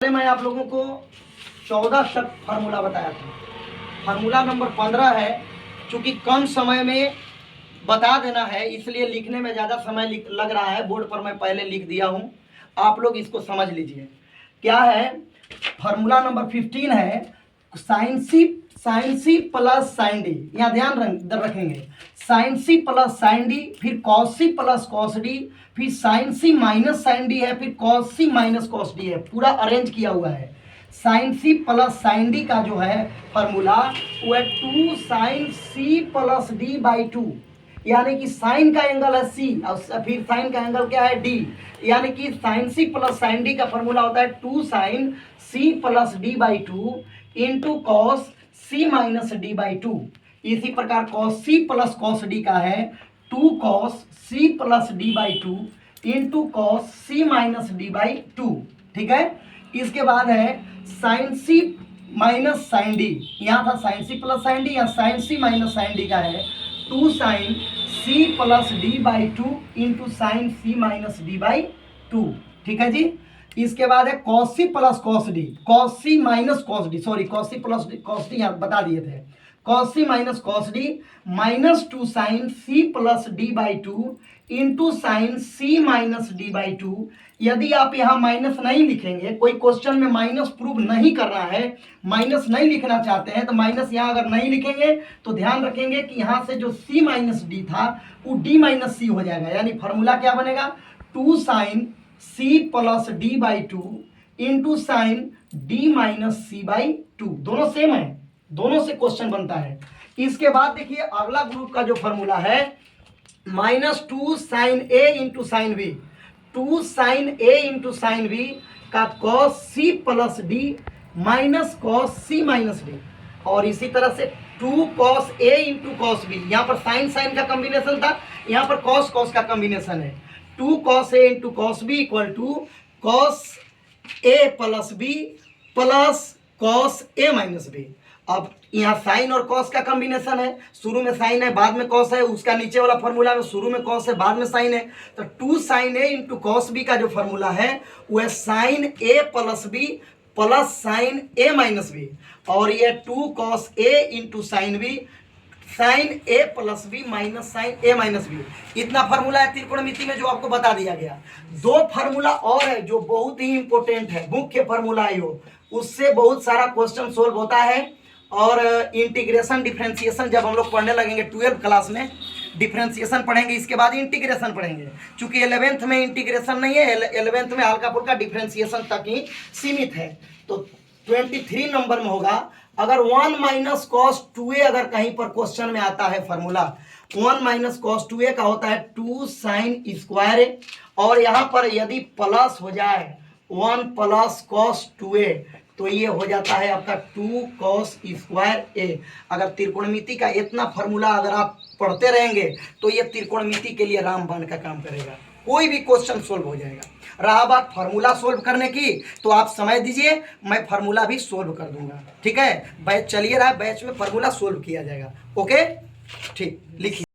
मैं आप लोगों को 14 तक फार्मूला बताया था। फार्मूला नंबर 15 है। चूंकि कम समय में बता देना है इसलिए लिखने में ज़्यादा समय लग रहा है। बोर्ड पर मैं पहले लिख दिया हूँ, आप लोग इसको समझ लीजिए। क्या है? फार्मूला नंबर 15 है साइन सी प्लस साइन डी। यहाँ ध्यान रखेंगे, साइन सी प्लस साइन डी, फिर कॉस सी प्लस कॉस डी, फिर साइन सी माइनस साइन डी है, फिर कॉस सी माइनस कॉस डी है। पूरा अरेंज किया हुआ है। साइन सी प्लस साइन डी का जो है फार्मूला वो है 2 sine C plus D by 2, यानी कि साइन का एंगल है सी और फिर साइन का एंगल क्या है डी, यानी कि साइन सी प्लस साइन डी का फार्मूला होता है 2 sine C plus D by 2 into cos C minus D by 2। इसी प्रकार कॉस सी प्लस कॉस डी का है 2 cos C plus D by 2 into cos C minus D by 2। ठीक है। इसके बाद है साइन सी माइनस साइन डी। यहाँ था साइन सी प्लस साइन डी, या साइन सी माइनस साइन डी का है 2 sine C plus D by 2 into sine C minus D by 2। ठीक है जी। इसके बाद है कॉस सी प्लस कॉस डी, कॉस सी minus cos D, sorry cos सी प्लस कॉस डी यहाँ बता दिए थे। Cos C minus cos D minus 2 sine C plus D by 2 into sine C minus D by 2। यदि आप यहाँ माइनस नहीं लिखेंगे, कोई क्वेश्चन में माइनस प्रूव नहीं करना है, माइनस नहीं लिखना चाहते हैं, तो माइनस यहाँ अगर नहीं लिखेंगे तो ध्यान रखेंगे कि यहाँ से जो सी माइनस डी था वो डी माइनस सी हो जाएगा। यानी फार्मूला क्या बनेगा? 2 sine C plus D by 2 into sine d minus c by 2। दोनों सेम है, दोनों से क्वेश्चन बनता है। इसके बाद देखिए अगला ग्रुप का जो फार्मूला है -2 sine A into sine B, 2 sine A into sine B का कॉस सी प्लस डी माइनस कॉस सी माइनस डी, और इसी तरह से 2 कॉस ए इंटू कॉस बी। यहाँ पर साइन साइन का कॉम्बिनेशन था, यहाँ पर कॉस कॉस का कॉम्बिनेशन है। 2 cos A into cos b equal to cos a plus b plus cos a minus b. अब यहाँ साइन और कॉस का कॉम्बिनेशन है, शुरू में साइन है बाद में कॉस है, उसका नीचे वाला फार्मूला में शुरू में कॉस है बाद में साइन है। तो 2 sine A into cos B का जो फार्मूला है वो है साइन ए प्लस बी प्लस साइन ए माइनस बी, और ये 2 कॉस ए इंटू साइन बी साइन ए प्लस बी माइनस साइन ए माइनस बी। इतना फार्मूला है त्रिकोणमिति में जो आपको बता दिया गया। 2 फार्मूला और है जो बहुत ही इंपॉर्टेंट है, मुख्य फार्मूला है वो, उससे बहुत सारा क्वेश्चन सोल्व होता है। और इंटीग्रेशन डिफरेंशिएशन जब हम लोग पढ़ने लगेंगे 12th क्लास में, डिफरेंशिएशन पढ़ेंगे, इसके बाद इंटीग्रेशन पढ़ेंगे। चूंकि 11th में इंटीग्रेशन नहीं है, 11th में हल्का फुल्का डिफरेंशिएशन तक ही सीमित है। तो 23 नंबर में होगा, अगर 1 माइनस कॉस 2a अगर कहीं पर क्वेश्चन में आता है फार्मूला 1 माइनस कॉस 2a का होता है 2 साइन स्क्वायर ए, और यहाँ पर यदि प्लस हो जाए 1 प्लस कॉस 2a तो ये हो जाता है आपका 2 कॉस स्क्वायर ए। अगर त्रिकोणमिति का इतना फार्मूला अगर आप पढ़ते रहेंगे तो ये त्रिकोणमिति के लिए रामबाण का काम करेगा, कोई भी क्वेश्चन सोल्व हो जाएगा। रहा बात फार्मूला सोल्व करने की तो आप समय दीजिए, मैं फार्मूला भी सोल्व कर दूंगा। ठीक है, बैच चलिए रहा, बैच में फार्मूला सोल्व किया जाएगा। ओके, ठीक, लिखिए।